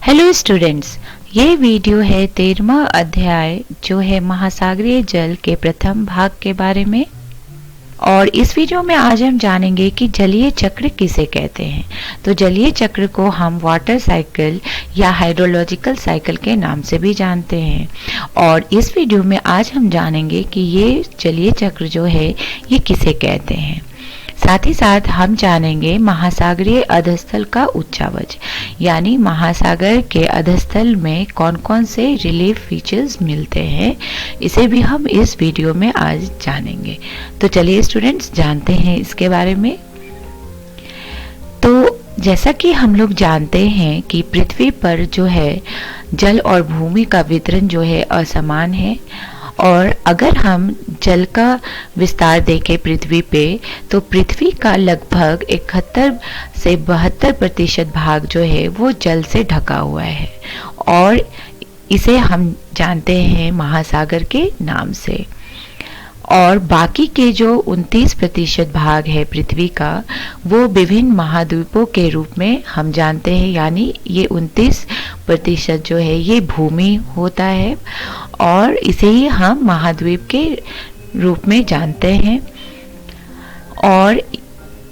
Hello students, ये video है 13वां अध्याय जो है महासागरीय जल के प्रथम भाग के बारे में। और इस वीडियो में आज हम जानेंगे कि जलीय चक्र किसे कहते हैं। तो जलीय चक्र को हम वाटर साइकिल या हाइड्रोलॉजिकल साइकिल के नाम से भी जानते हैं। और इस वीडियो में आज हम जानेंगे कि ये जलीय चक्र जो है ये किसे कहते हैं। साथ ही साथ हम जानेंगे महासागरीय अधस्थल का उच्चावच, यानी महासागर के अधस्थल में कौन कौन से रिलीफ फीचर्स मिलते हैं, इसे भी हम इस वीडियो में आज जानेंगे। तो चलिए स्टूडेंट्स जानते हैं इसके बारे में। तो जैसा कि हम लोग जानते हैं कि पृथ्वी पर जो है जल और भूमि का वितरण जो है असमान है। और अगर हम जल का विस्तार देखें पृथ्वी पे, तो पृथ्वी का लगभग 71 से 72% भाग जो है वो जल से ढका हुआ है और इसे हम जानते हैं महासागर के नाम से। और बाकी के जो 29% भाग है पृथ्वी का, वो विभिन्न महाद्वीपों के रूप में हम जानते हैं, यानी ये 29% जो है ये भूमि होता है और इसे ही हम महाद्वीप के रूप में जानते हैं। और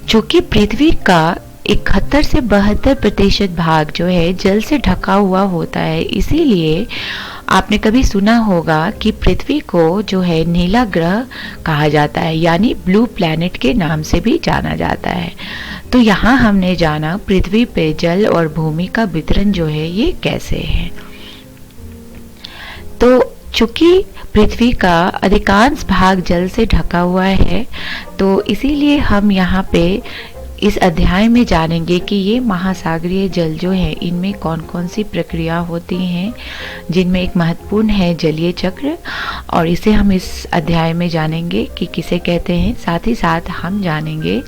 चूंकि पृथ्वी का 71 से 72% भाग जो है जल से ढका हुआ होता है, इसीलिए आपने कभी सुना होगा कि पृथ्वी को जो है नीला ग्रह कहा जाता है, यानी ब्लू प्लैनेट के नाम से भी जाना जाता है। तो यहाँ हमने जाना पृथ्वी पे जल और भूमि का वितरण जो है ये कैसे है। तो चूंकि पृथ्वी का अधिकांश भाग जल से ढका हुआ है, तो इसीलिए हम यहाँ पे इस अध्याय में जानेंगे कि ये महासागरीय जल जो है इनमें कौन कौन सी प्रक्रिया होती हैं, जिनमें एक महत्वपूर्ण है जलीय चक्र, और इसे हम इस अध्याय में जानेंगे कि किसे कहते हैं। साथ ही साथ हम जानेंगे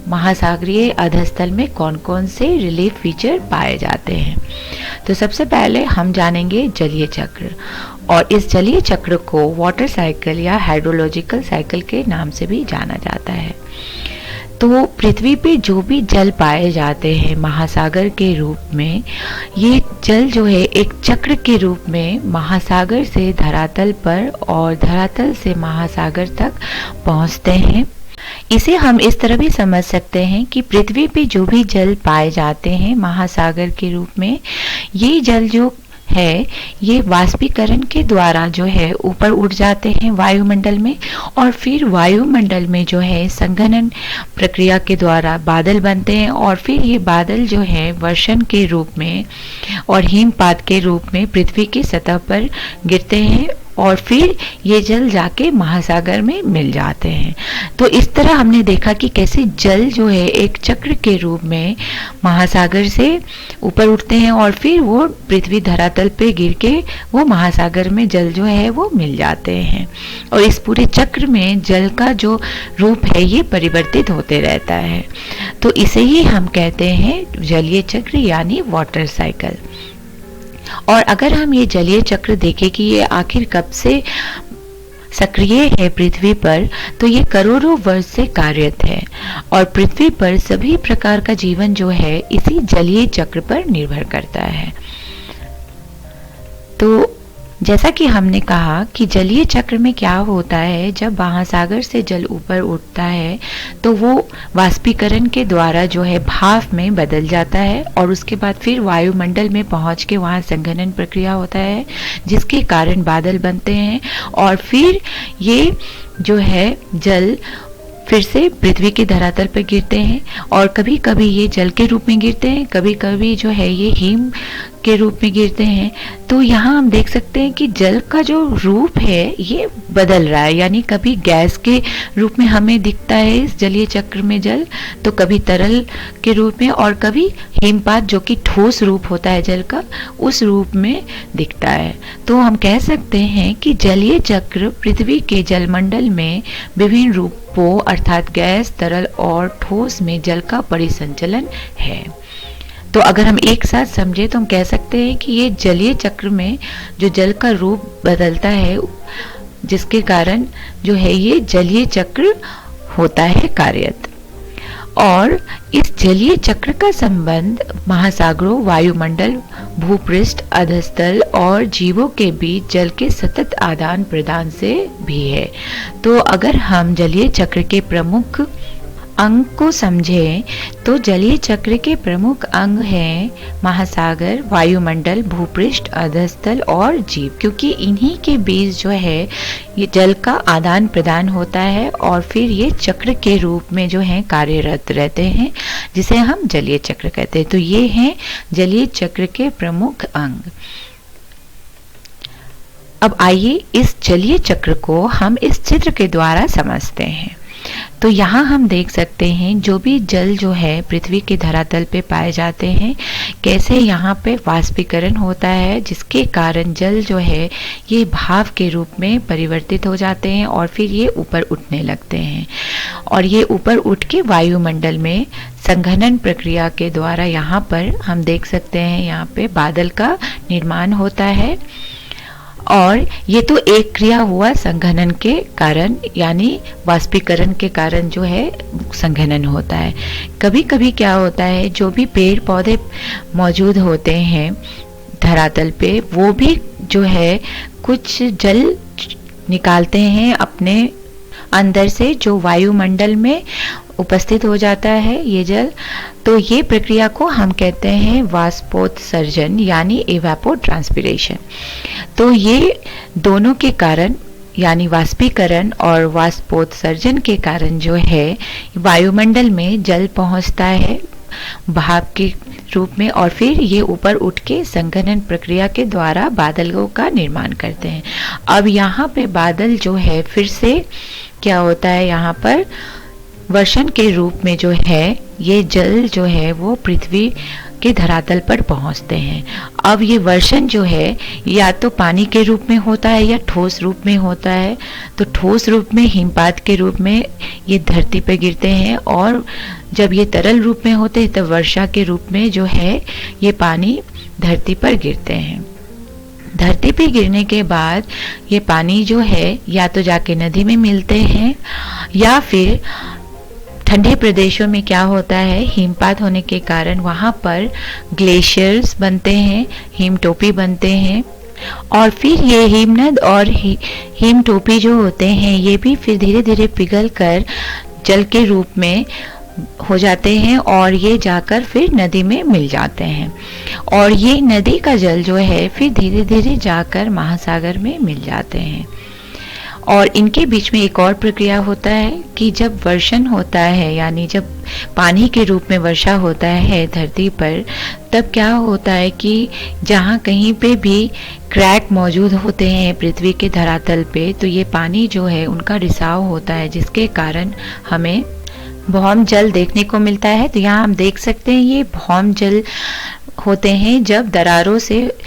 महासागरीय अधस्थल में कौन कौन से रिलीफ फीचर पाए जाते हैं। तो सबसे पहले हम जानेंगे जलीय चक्र, और इस जलीय चक्र को वाटर साइकिल या हाइड्रोलॉजिकल साइकिल के नाम से भी जाना जाता है। तो पृथ्वी पे जो भी जल पाए जाते हैं महासागर के रूप में, ये जल जो है एक चक्र के रूप में महासागर से धरातल पर और धरातल से महासागर तक पहुंचते हैं। इसे हम इस तरह भी समझ सकते हैं कि पृथ्वी पे जो भी जल पाए जाते हैं महासागर के रूप में, ये जल जो है ये वाष्पीकरण के द्वारा जो है ऊपर उठ जाते हैं वायुमंडल में, और फिर वायुमंडल में जो है संघनन प्रक्रिया के द्वारा बादल बनते हैं, और फिर ये बादल जो है वर्षण के रूप में और हिमपात के रूप में पृथ्वी की सतह पर गिरते हैं, और फिर ये जल जाके महासागर में मिल जाते हैं। तो इस तरह हमने देखा कि कैसे जल जो है एक चक्र के रूप में महासागर से ऊपर उठते हैं और फिर वो पृथ्वी धरातल पे गिर के वो महासागर में जल जो है वो मिल जाते हैं। और इस पूरे चक्र में जल का जो रूप है ये परिवर्तित होते रहता है। तो इसे ही हम कहते हैं जलीय चक्र यानी वाटर साइकिल। और अगर हम ये जलीय चक्र देखें कि ये आखिर कब से सक्रिय है पृथ्वी पर, तो ये करोड़ों वर्ष से कार्यरत है और पृथ्वी पर सभी प्रकार का जीवन जो है इसी जलीय चक्र पर निर्भर करता है। तो जैसा कि हमने कहा कि जलीय चक्र में क्या होता है, जब महासागर से जल ऊपर उठता है तो वो वाष्पीकरण के द्वारा जो है भाप में बदल जाता है, और उसके बाद फिर वायुमंडल में पहुंच के वहाँ संघनन प्रक्रिया होता है, जिसके कारण बादल बनते हैं, और फिर ये जो है जल फिर से पृथ्वी की धरातल पर गिरते हैं। और कभी कभी ये जल के रूप में गिरते हैं, कभी कभी जो है ये हिम के रूप में गिरते हैं। तो यहाँ हम देख सकते हैं कि जल का जो रूप है ये बदल रहा है, यानी कभी गैस के रूप में हमें दिखता है इस जलीय चक्र में जल, तो कभी तरल के रूप में, और कभी हिमपात जो कि ठोस रूप होता है जल का, उस रूप में दिखता है। तो हम कह सकते हैं कि जलीय चक्र पृथ्वी के जलमंडल में विभिन्न रूपों अर्थात गैस, तरल और ठोस में जल का परिसंचलन है। तो अगर हम एक साथ समझे तो हम कह सकते हैं कि ये जलीय चक्र में जो जल का रूप बदलता है, जिसके कारण जो है ये जलीय चक्र होता है कार्यरत। और इस जलीय चक्र का संबंध महासागरों, वायुमंडल, भूपृष्ठ, अधस्तल और जीवों के बीच जल के सतत आदान प्रदान से भी है। तो अगर हम जलीय चक्र के प्रमुख अंग को समझें तो जलीय चक्र के प्रमुख अंग हैं महासागर, वायुमंडल, भूपृष्ठ, अधस्तल और जीव, क्योंकि इन्हीं के बीच जो है ये जल का आदान प्रदान होता है और फिर ये चक्र के रूप में जो है कार्यरत रहते हैं, जिसे हम जलीय चक्र कहते हैं। तो ये हैं जलीय चक्र के प्रमुख अंग। अब आइए इस जलीय चक्र को हम इस चित्र के द्वारा समझते हैं। तो यहाँ हम देख सकते हैं जो भी जल जो है पृथ्वी के धरातल पे पाए जाते हैं, कैसे यहाँ पे वाष्पीकरण होता है, जिसके कारण जल जो है ये भाप के रूप में परिवर्तित हो जाते हैं और फिर ये ऊपर उठने लगते हैं और ये ऊपर उठ के वायुमंडल में संघनन प्रक्रिया के द्वारा यहाँ पर हम देख सकते हैं यहाँ पे बादल का निर्माण होता है। और ये तो एक क्रिया हुआ संघनन के कारण, यानी वाष्पीकरण के कारण जो है संघनन होता है। कभी कभी क्या होता है, जो भी पेड़ पौधे मौजूद होते हैं धरातल पे, वो भी जो है कुछ जल निकालते हैं अपने अंदर से, जो वायुमंडल में उपस्थित हो जाता है ये जल। तो ये प्रक्रिया को हम कहते हैं वाष्पोत्सर्जन यानी इवेपोट्रांसपिरेशन। तो ये दोनों के कारण यानी वाष्पीकरण और वाष्पोत्सर्जन के कारण जो है वायुमंडल में जल पहुंचता है भाप के रूप में और फिर ये ऊपर उठ के संघनन प्रक्रिया के द्वारा बादलों का निर्माण करते हैं। अब यहाँ पे बादल जो है फिर से क्या होता है, यहाँ पर वर्षण के रूप में जो है ये जल जो है वो पृथ्वी के धरातल पर पहुंचते हैं। अब ये वर्षण जो है या तो पानी के रूप में होता है या ठोस रूप में होता है। तो ठोस रूप में हिमपात के रूप में ये धरती पर गिरते हैं और जब ये तरल रूप में होते हैं तब वर्षा के रूप में जो है ये पानी धरती पर गिरते हैं। धरती पे गिरने के बाद ये पानी जो है या तो जाके नदी में मिलते हैं या फिर ठंडे प्रदेशों में क्या होता है, हिमपात होने के कारण वहाँ पर ग्लेशियर्स बनते हैं, हिमटोपी बनते हैं और फिर ये हिमनद और हिमटोपी जो होते हैं ये भी फिर धीरे धीरे पिघल कर जल के रूप में हो जाते हैं और ये जाकर फिर नदी में मिल जाते हैं और ये नदी का जल जो है फिर धीरे धीरे जाकर महासागर में मिल जाते हैं। और इनके बीच में एक और प्रक्रिया होता है कि जब वर्षण होता है यानी जब पानी के रूप में वर्षा होता है धरती पर, तब क्या होता है कि जहाँ कहीं पे भी क्रैक मौजूद होते हैं पृथ्वी के धरातल पे, तो ये पानी जो है उनका रिसाव होता है, जिसके कारण हमें भौम जल देखने को मिलता है। तो यहाँ हम देख सकते हैं ये भौम जल होते हैं जब दरारों से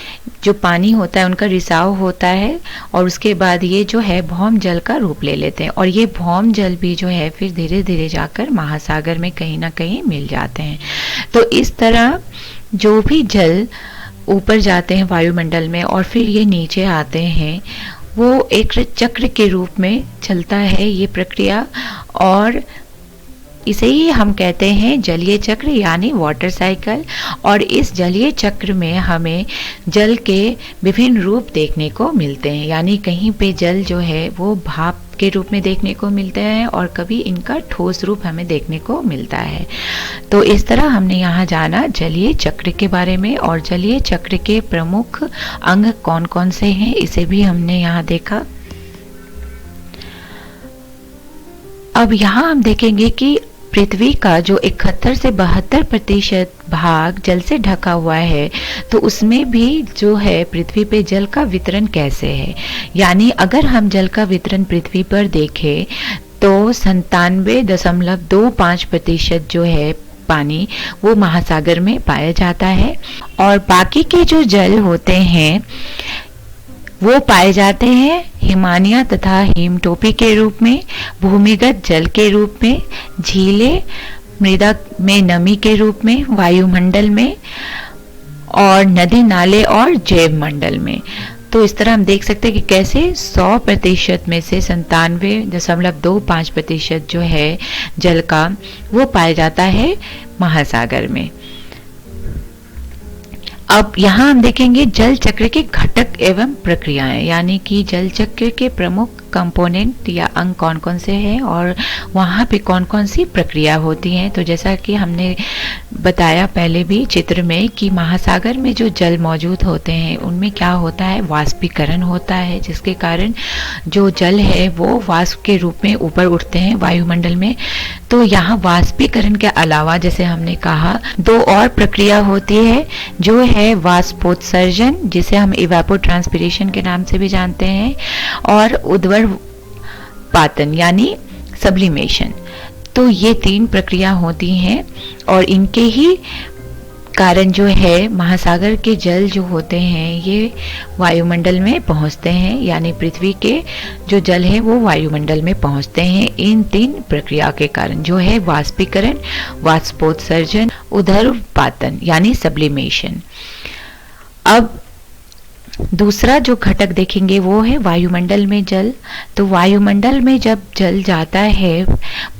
जो पानी होता है उनका रिसाव होता है और उसके बाद ये जो है भौम जल का रूप ले लेते हैं और ये भौम जल भी जो है फिर धीरे धीरे जाकर महासागर में कहीं ना कहीं मिल जाते हैं। तो इस तरह जो भी जल ऊपर जाते हैं वायुमंडल में और फिर ये नीचे आते हैं, वो एक चक्र के रूप में चलता है ये प्रक्रिया और इसे ही हम कहते हैं जलीय चक्र यानी वाटर साइकिल। और इस जलीय चक्र में हमें जल के विभिन्न रूप देखने को मिलते हैं, यानी कहीं पे जल जो है वो भाप के रूप में देखने को मिलते हैं और कभी इनका ठोस रूप हमें देखने को मिलता है। तो इस तरह हमने यहाँ जाना जलीय चक्र के बारे में और जलीय चक्र के प्रमुख अंग कौन कौन से हैं इसे भी हमने यहाँ देखा। अब यहाँ हम देखेंगे कि पृथ्वी का जो 71 से 72% भाग जल से ढका हुआ है, तो उसमें भी जो है पृथ्वी पे जल का वितरण कैसे है। यानी अगर हम जल का वितरण पृथ्वी पर देखें तो 97.25% जो है पानी वो महासागर में पाया जाता है और बाकी के जो जल होते हैं वो पाए जाते हैं हिमानिया तथा हिमटोपी के रूप में, भूमिगत जल के रूप में, झीलें, मृदा में नमी के रूप में, वायुमंडल में और नदी नाले और जैव मंडल में। तो इस तरह हम देख सकते हैं कि कैसे 100% में से 97.25% जो है जल का वो पाया जाता है महासागर में। अब यहाँ हम देखेंगे जल चक्र के घटक एवं प्रक्रियाएं, यानी कि जल चक्र के प्रमुख कंपोनेंट या अंग कौन कौन से हैं और वहाँ पे कौन कौन सी प्रक्रिया होती हैं। तो जैसा कि हमने बताया पहले भी चित्र में कि महासागर में जो जल मौजूद होते हैं उनमें क्या होता है, वाष्पीकरण होता है, जिसके कारण जो जल है वो वाष्प के रूप में ऊपर उठते हैं वायुमंडल में। तो यहाँ वाष्पीकरण के अलावा जैसे हमने कहा 2 और प्रक्रिया होती है, जो है वाष्पोत्सर्जन, जिसे हम इवेपोट्रांसपिरेशन के नाम से भी जानते हैं, और उद्वारपातन यानी सब्लिमेशन। तो ये 3 प्रक्रिया होती हैं और इनके ही कारण जो है महासागर के जल जो होते हैं ये वायुमंडल में पहुंचते हैं, यानी पृथ्वी के जो जल है वो वायुमंडल में पहुंचते हैं इन 3 प्रक्रिया के कारण, जो है वाष्पीकरण, वाष्पोत्सर्जन, उद्वारपातन यानी सब्लिमेशन। अब दूसरा जो घटक देखेंगे वो है वायुमंडल में जल। तो वायुमंडल में जब जल जाता है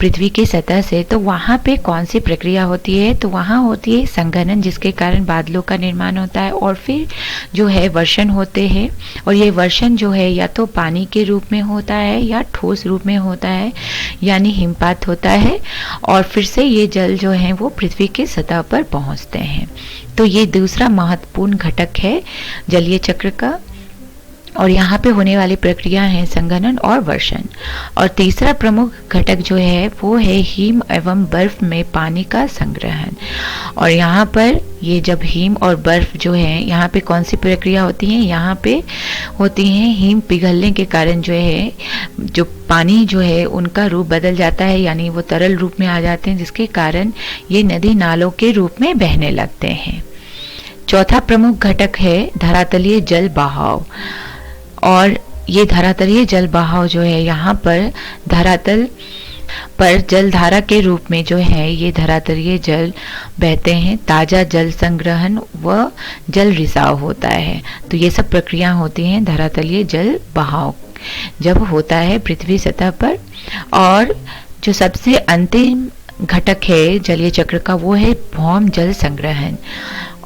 पृथ्वी की सतह से तो वहाँ पे कौन सी प्रक्रिया होती है, तो वहाँ होती है संघनन, जिसके कारण बादलों का निर्माण होता है और फिर जो है वर्षण होते हैं। और ये वर्षण जो है या तो पानी के रूप में होता है या ठोस रूप में होता है, यानी हिमपात होता है, और फिर से ये जल जो है वो पृथ्वी की सतह पर पहुँचते हैं। तो ये दूसरा महत्वपूर्ण घटक है जलीय चक्र का, और यहाँ पे होने वाली प्रक्रिया है संघनन और वर्षण। और तीसरा प्रमुख घटक जो है वो है हिम एवं बर्फ में पानी का संग्रहण। और यहाँ पर ये जब हिम और बर्फ जो है यहाँ पे कौन सी प्रक्रिया होती है, यहाँ पे होती है हिम पिघलने के कारण जो है जो पानी जो है उनका रूप बदल जाता है, यानी वो तरल रूप में आ जाते हैं, जिसके कारण ये नदी नालों के रूप में बहने लगते हैं। चौथा प्रमुख घटक है धरातलीय जल बहाव। और ये धरातलीय जल बहाव जो है यहाँ पर धरातल पर जलधारा के रूप में जो है ये धरातलीय जल बहते हैं, ताजा जल संग्रहण व जल रिसाव होता है। तो ये सब प्रक्रिया होती हैं धरातलीय जल बहाव जब होता है पृथ्वी सतह पर। और जो सबसे अंतिम घटक है जलीय चक्र का वो है भौम जल संग्रहण।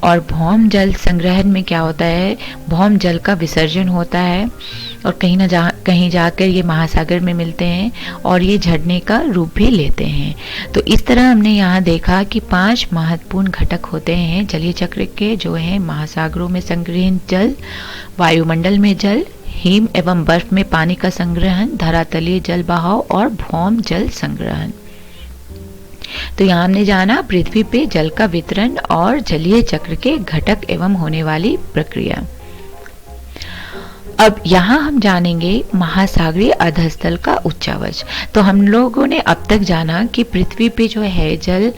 और भौम जल संग्रहण में क्या होता है, भौम जल का विसर्जन होता है और कहीं जाकर ये महासागर में मिलते हैं और ये झरने का रूप भी लेते हैं। तो इस तरह हमने यहाँ देखा कि 5 महत्वपूर्ण घटक होते हैं जलीय चक्र के, जो हैं महासागरों में संग्रहित जल, वायुमंडल में जल, हिम एवं बर्फ में पानी का संग्रहण, धरातलीय जल बहाव और भौम जल संग्रहण। तो यहाँ हमने जाना पृथ्वी पे जल का वितरण और जलीय चक्र के घटक एवं होने वाली प्रक्रिया। अब यहाँ हम जानेंगे महासागरीय अधस्थल का उच्चावच। तो हम लोगों ने अब तक जाना कि पृथ्वी पे जो है जल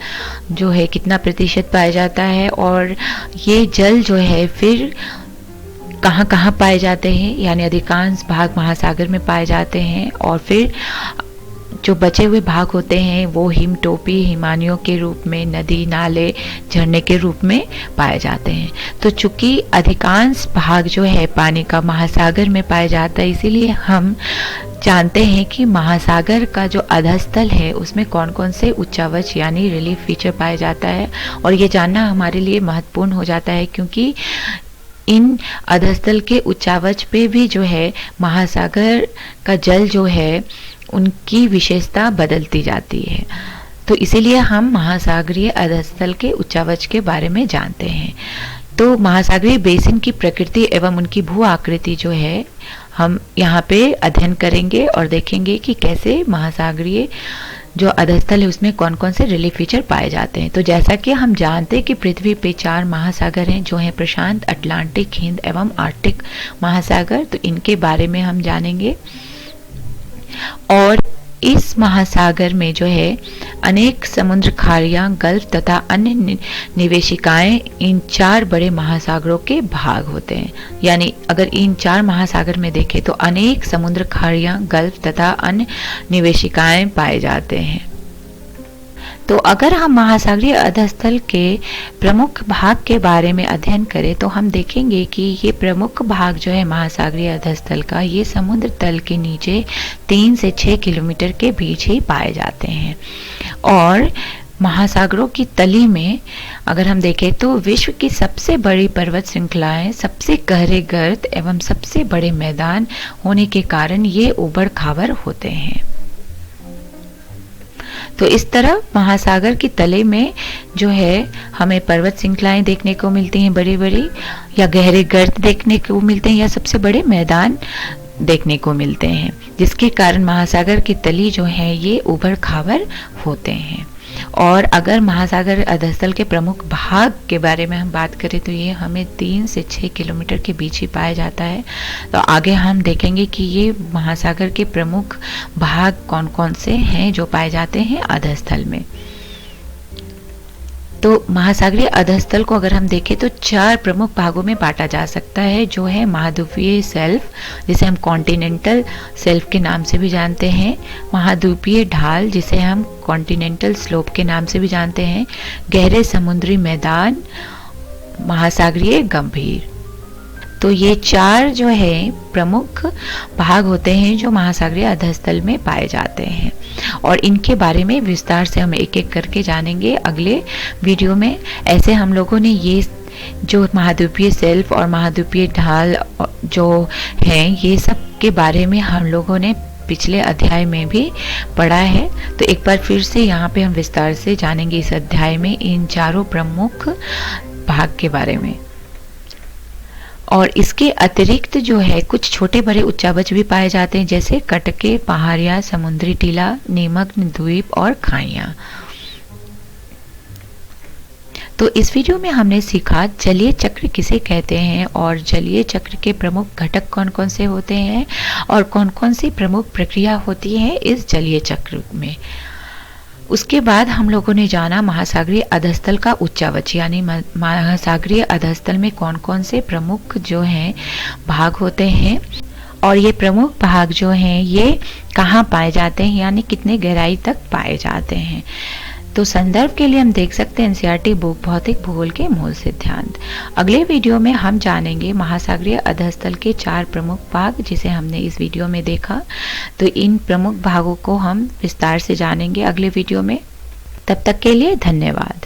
जो है कितना प्रतिशत पाया जाता है और ये जल जो है फिर कहाँ कहाँ पाए जाते हैं, यानी अधिकांश भाग महासागर में पाए जाते हैं और फिर जो बचे हुए भाग होते हैं वो हिम टोपी हिमानियों के रूप में, नदी नाले झरने के रूप में पाए जाते हैं। तो चूंकि अधिकांश भाग जो है पानी का महासागर में पाया जाता है, इसीलिए हम जानते हैं कि महासागर का जो अधस्थल है उसमें कौन कौन से उच्चावच यानी रिलीफ फीचर पाया जाता है। और ये जानना हमारे लिए महत्वपूर्ण हो जाता है क्योंकि इन अधस्थल के उच्चावच पे भी जो है महासागर का जल जो है उनकी विशेषता बदलती जाती है। तो इसीलिए हम महासागरीय अधस्थल के उच्चावच के बारे में जानते हैं। तो महासागरीय बेसिन की प्रकृति एवं उनकी भू आकृति जो है हम यहाँ पे अध्ययन करेंगे और देखेंगे कि कैसे महासागरीय जो अधस्थल है उसमें कौन कौन से रिलीफ फीचर पाए जाते हैं। तो जैसा कि हम जानते हैं कि पृथ्वी पे 4 महासागर हैं जो हैं प्रशांत, अटलांटिक, हिंद एवं आर्कटिक महासागर। तो इनके बारे में हम जानेंगे। और इस महासागर में जो है अनेक समुद्र खाड़ियाँ, गल्फ तथा अन्य निवेशिकाएं इन 4 बड़े महासागरों के भाग होते हैं। यानी अगर इन 4 महासागर में देखें तो अनेक समुद्र खाड़ियाँ, गल्फ तथा अन्य निवेशिकाएं पाए जाते हैं। तो अगर हम महासागरीय अधस्तल के प्रमुख भाग के बारे में अध्ययन करें तो हम देखेंगे कि ये प्रमुख भाग जो है महासागरीय अधस्तल का, ये समुद्र तल के नीचे 3 से 6 किलोमीटर के बीच ही पाए जाते हैं। और महासागरों की तली में अगर हम देखें तो विश्व की सबसे बड़ी पर्वत श्रृंखलाएं, सबसे गहरे गर्त एवं सबसे बड़े मैदान होने के कारण ये उबड़ खाबड़ होते हैं। तो इस तरह महासागर की तले में जो है हमें पर्वत श्रृंखलाएं देखने को मिलती हैं बड़ी बड़ी, या गहरे गर्त देखने को मिलते हैं, या सबसे बड़े मैदान देखने को मिलते हैं, जिसके कारण महासागर की तली जो है ये उबड़ खाबड़ होते हैं। और अगर महासागर अधस्तल के प्रमुख भाग के बारे में हम बात करें तो ये हमें 3 से 6 किलोमीटर के बीच ही पाया जाता है। तो आगे हम देखेंगे कि ये महासागर के प्रमुख भाग कौन कौन से हैं जो पाए जाते हैं अधस्तल में। तो महासागरीय अधस्तल को अगर हम देखें तो 4 प्रमुख भागों में बांटा जा सकता है, जो है महाद्वीपीय शेल्फ, जिसे हम कॉन्टिनेंटल शेल्फ के नाम से भी जानते हैं, महाद्वीपीय ढाल जिसे हम कॉन्टिनेंटल स्लोप के नाम से भी जानते हैं, गहरे समुद्री मैदान, महासागरीय गंभीर। तो ये 4 जो है प्रमुख भाग होते हैं जो महासागरीय अधस्तल में पाए जाते हैं, और इनके बारे में विस्तार से हम एक एक करके जानेंगे अगले वीडियो में। ऐसे हम लोगों ने ये जो महाद्वीपीय शेल्फ और महाद्वीपीय ढाल जो हैं ये सब के बारे में हम लोगों ने पिछले अध्याय में भी पढ़ा है। तो एक बार फिर से यहाँ पे हम विस्तार से जानेंगे इस अध्याय में इन 4 प्रमुख भाग के बारे में। और इसके अतिरिक्त जो है कुछ छोटे बड़े उच्चावच भी पाए जाते हैं, जैसे कटके, पहाड़ियाँ, समुद्री टीला, निमग्न द्वीप और खाइयाँ। तो इस वीडियो में हमने सीखा जलीय चक्र किसे कहते हैं, और जलीय चक्र के प्रमुख घटक कौन कौन से होते हैं, और कौन कौन सी प्रमुख प्रक्रिया होती है इस जलीय चक्र में। उसके बाद हम लोगों ने जाना महासागरीय अधस्तल का उच्चावच, यानी महासागरीय अधस्तल में कौन कौन से प्रमुख जो हैं भाग होते हैं, और ये प्रमुख भाग जो हैं ये कहाँ पाए जाते हैं, यानी कितने गहराई तक पाए जाते हैं। तो संदर्भ के लिए हम देख सकते हैं एनसीईआरटी बुक भौतिक भूगोल के मूल सिद्धांत। अगले वीडियो में हम जानेंगे महासागरीय अधस्तल के 4 प्रमुख भाग जिसे हमने इस वीडियो में देखा। तो इन प्रमुख भागों को हम विस्तार से जानेंगे अगले वीडियो में। तब तक के लिए धन्यवाद।